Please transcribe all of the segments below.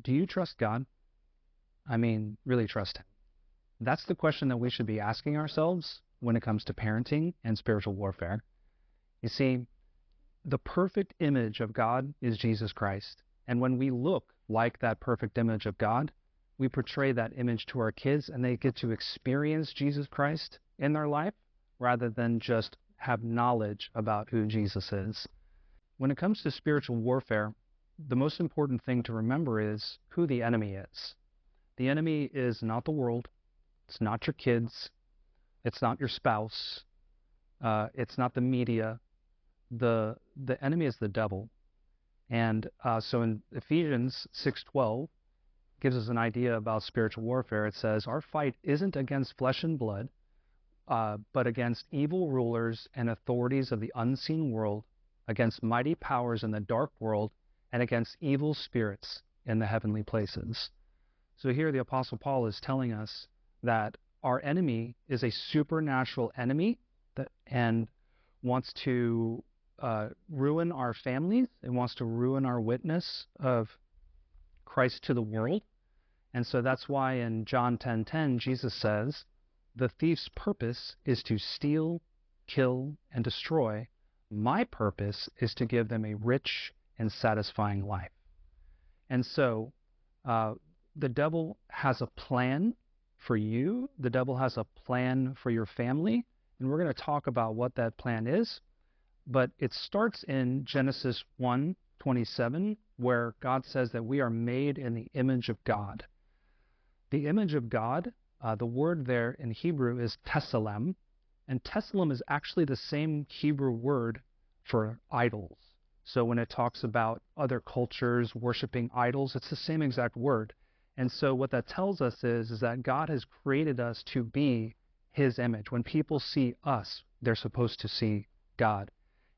Do you trust God? I mean, really trust Him? That's the question that we should be asking ourselves when it comes to parenting and spiritual warfare. You see, the perfect image of God is Jesus Christ. And when we look like that perfect image of God, we portray that image to our kids and they get to experience Jesus Christ in their life rather than just have knowledge about who Jesus is. When it comes to spiritual warfare, the most important thing to remember is who the enemy is. The enemy is not the world. It's not your kids. It's not your spouse. It's not the media. The enemy is the devil. And so in Ephesians 6:12 gives us an idea about spiritual warfare. It says, our fight isn't against flesh and blood, but against evil rulers and authorities of the unseen world, against mighty powers in the dark world, and against evil spirits in the heavenly places. So here the Apostle Paul is telling us that our enemy is a supernatural enemy and wants to ruin our families. It wants to ruin our witness of Christ to the world. And so that's why in John 10:10, Jesus says, the thief's purpose is to steal, kill, and destroy. My purpose is to give them a rich and satisfying life. And so the devil has a plan for you. The devil has a plan for your family. And we're going to talk about what that plan is. But it starts in Genesis 1:27, where God says that we are made in the image of God. The image of God, the word there in Hebrew is tselem, and tselem is actually the same Hebrew word for idols. So when it talks about other cultures worshiping idols, it's the same exact word. And so what that tells us is that God has created us to be His image. When people see us, they're supposed to see God.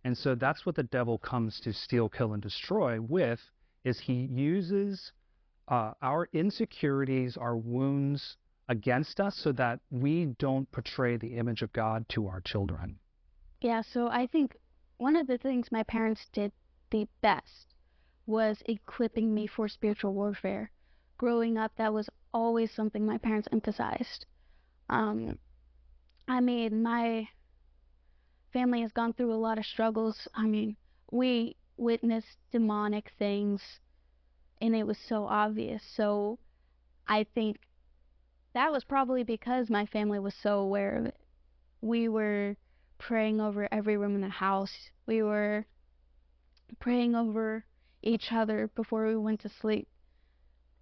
And so that's what the devil comes to steal, kill, and destroy with, is he uses our insecurities, our wounds against us so that we don't portray the image of God to our children. Yeah, so I think one of the things my parents did the best was equipping me for spiritual warfare. Growing up, that was always something my parents emphasized. I mean, my family has gone through a lot of struggles. I mean, we witnessed demonic things, and it was so obvious. So I think that was probably because my family was so aware of it. We were praying over every room in the house. We were praying over each other before we went to sleep.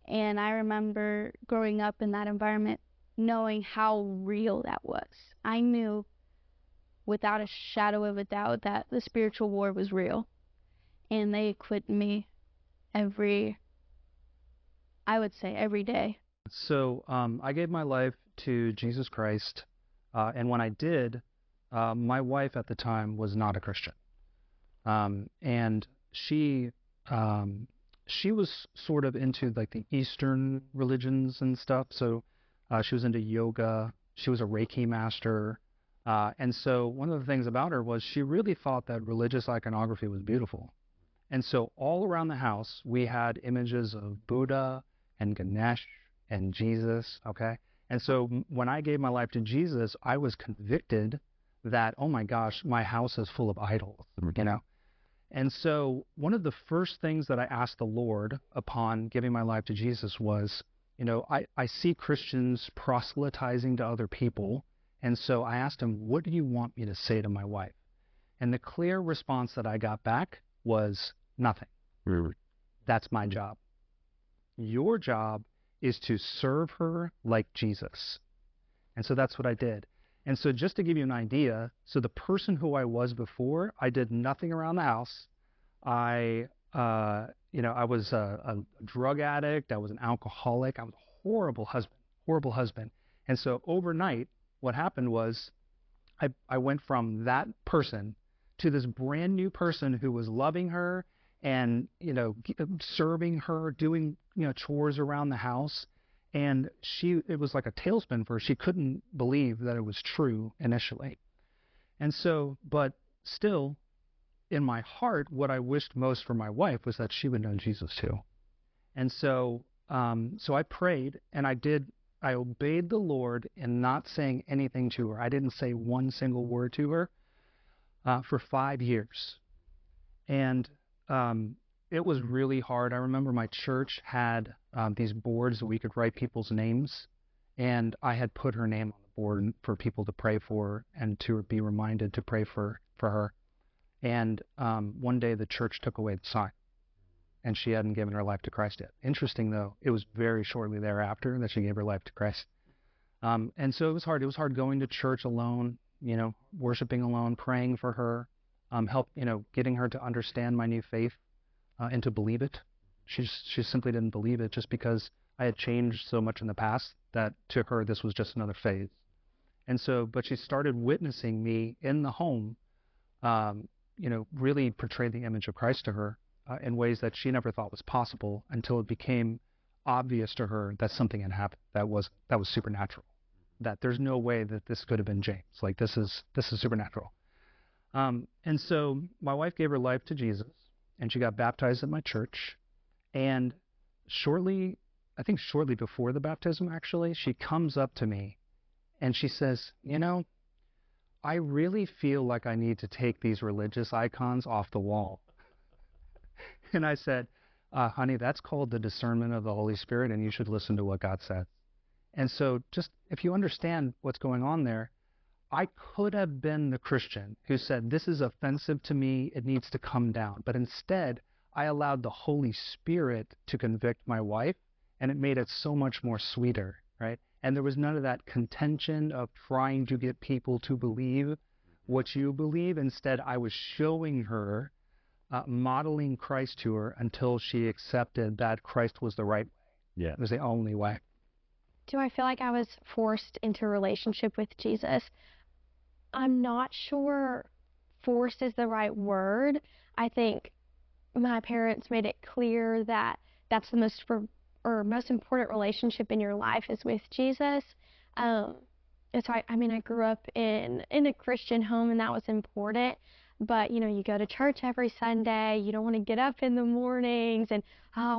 And I remember growing up in that environment, knowing how real that was. I knew without a shadow of a doubt that the spiritual war was real. And they equipped me every day. So I gave my life to Jesus Christ, and when I did, my wife at the time was not a Christian, and she was sort of into like the Eastern religions and stuff. So she was into yoga. She was a Reiki master, and so one of the things about her was she really thought that religious iconography was beautiful. And so all around the house we had images of Buddha and Ganesh and Jesus, okay? And so when I gave my life to Jesus, I was convicted that, oh my gosh, my house is full of idols, you know? And so one of the first things that I asked the Lord upon giving my life to Jesus was, you know, I see Christians proselytizing to other people. And so I asked him, what do you want me to say to my wife? And the clear response that I got back was nothing. That's my job. Your job is to serve her like Jesus. And so that's what I did. And so just to give you an idea, so the person who I was before, I did nothing around the house. I was a drug addict. I was an alcoholic. I was a horrible husband. And so overnight, what happened was I went from that person to this brand new person who was loving her and, you know, serving her, doing, you know, chores around the house. And it was like a tailspin for her. She couldn't believe that it was true initially. And so, but still, in my heart, what I wished most for my wife was that she would know Jesus too. And so, so I prayed, and I obeyed the Lord in not saying anything to her. I didn't say one single word to her for 5 years. And it was really hard. I remember my church had these boards that we could write people's names, and I had put her name on the board for people to pray for and to be reminded to pray for her. And one day the church took away the sign, and she hadn't given her life to Christ yet. Interesting, though, it was very shortly thereafter that she gave her life to Christ. And so it was hard. It was hard going to church alone, worshiping alone, praying for her, getting her to understand my new faith and to believe it. She simply didn't believe it just because I had changed so much in the past that to her this was just another phase. And so, but she started witnessing me in the home, really portray the image of Christ to her in ways that she never thought was possible until it became obvious to her that something had happened that was supernatural. That there's no way that this could have been James. Like this is supernatural. And so my wife gave her life to Jesus, and she got baptized at my church. And shortly before the baptism, actually, she comes up to me and she says, I really feel like I need to take these religious icons off the wall. And I said, honey, that's called the discernment of the Holy Spirit, and you should listen to what God said. And so just if you understand what's going on there, I could have been the Christian who said, this is offensive to me, it needs to come down. But instead, I allowed the Holy Spirit to convict my wife, and it made it so much more sweeter, right? And there was none of that contention of trying to get people to believe what you believe. Instead, I was showing her, modeling Christ to her until she accepted that Christ was the right way. Yeah. It was the only way. Do I feel like I was forced into a relationship with Jesus? I'm not sure forced is the right word. I think my parents made it clear that that's the most important relationship in your life is with Jesus. And so I grew up in a Christian home, and that was important. But you go to church every Sunday. You don't want to get up in the mornings, and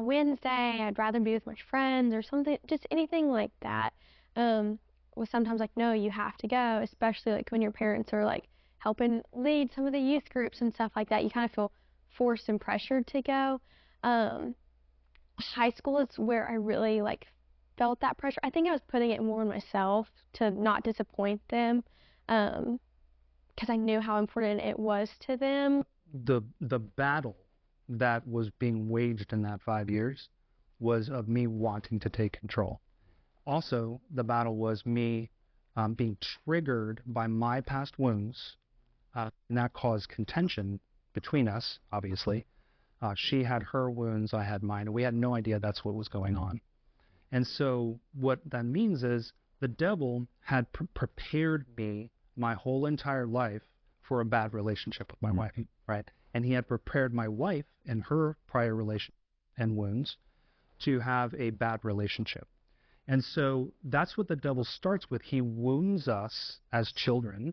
Wednesday I'd rather be with my friends or something, just anything like that. Was sometimes like, no, you have to go, especially like when your parents are like helping lead some of the youth groups and stuff like that. You kind of feel forced and pressured to go. High school is where I really like felt that pressure. I think I was putting it more on myself to not disappoint them, because I knew how important it was to them. The battle that was being waged in that 5 years was of me wanting to take control. Also, the battle was me being triggered by my past wounds, and that caused contention between us, obviously. She had her wounds, I had mine, and we had no idea that's what was going on. And so what that means is the devil had prepared me my whole entire life for a bad relationship with my wife, right? And he had prepared my wife in her prior relation and wounds to have a bad relationship. And so that's what the devil starts with. He wounds us as children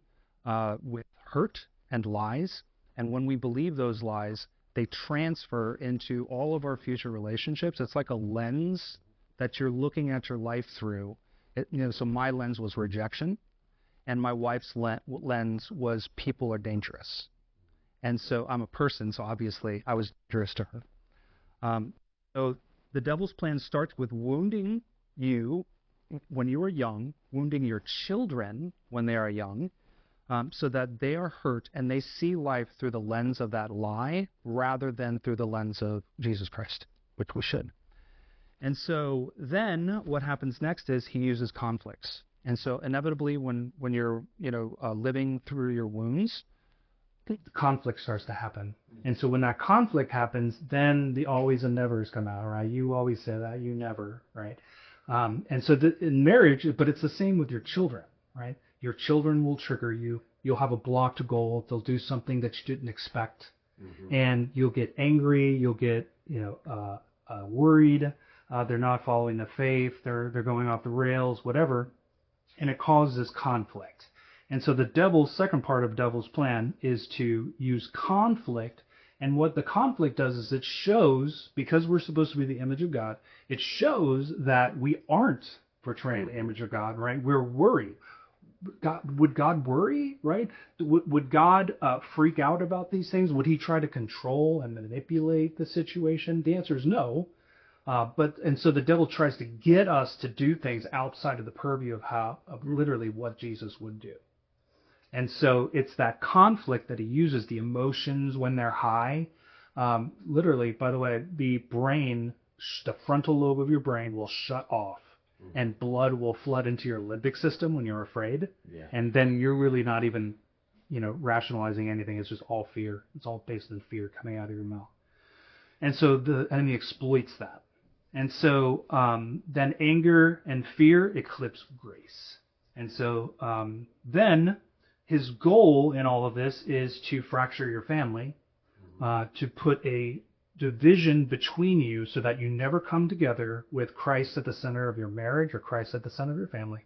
with hurt and lies. And when we believe those lies, they transfer into all of our future relationships. It's like a lens that you're looking at your life through. So my lens was rejection, and my wife's lens was people are dangerous. And so I'm a person, so obviously I was dangerous to her. So the devil's plan starts with wounding you when you are young, wounding your children when they are young, so that they are hurt and they see life through the lens of that lie rather than through the lens of Jesus Christ, which we should. And so then what happens next is he uses conflicts. And so inevitably when you're living through your wounds, conflict starts to happen. And so when that conflict happens, then the always and nevers come out, right? You always say that, you never, right? And so in marriage, but it's the same with your children, right? Your children will trigger you. You'll have a blocked goal. They'll do something that you didn't expect. Mm-hmm. And you'll get angry. You'll get, worried. They're not following the faith. They're going off the rails, whatever. And it causes conflict. And so the devil's second part of devil's plan is to use conflict. And what the conflict does is it shows, because we're supposed to be the image of God, it shows that we aren't portraying the image of God, right? We're worried. Would God worry, right? Would God freak out about these things? Would he try to control and manipulate the situation? The answer is no. And so the devil tries to get us to do things outside of the purview of literally what Jesus would do. And so it's that conflict that he uses, the emotions when they're high. Literally, by the way, the brain, the frontal lobe of your brain will shut off, and blood will flood into your limbic system when you're afraid. Yeah. And then you're really not even, rationalizing anything. It's just all fear. It's all based in fear coming out of your mouth. And so the enemy exploits that. And so then anger and fear eclipse grace. And so then his goal in all of this is to fracture your family, to put a division between you so that you never come together with Christ at the center of your marriage or Christ at the center of your family.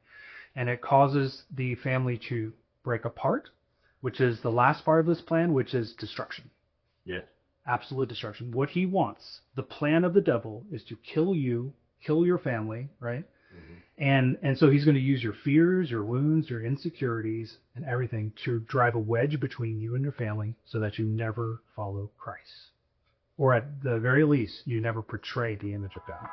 And it causes the family to break apart, which is the last part of this plan, which is destruction. Yes. Absolute destruction. What he wants, the plan of the devil, is to kill you, kill your family, right? And so he's going to use your fears, your wounds, your insecurities, and everything to drive a wedge between you and your family so that you never follow Christ. Or at the very least, you never portray the image of God.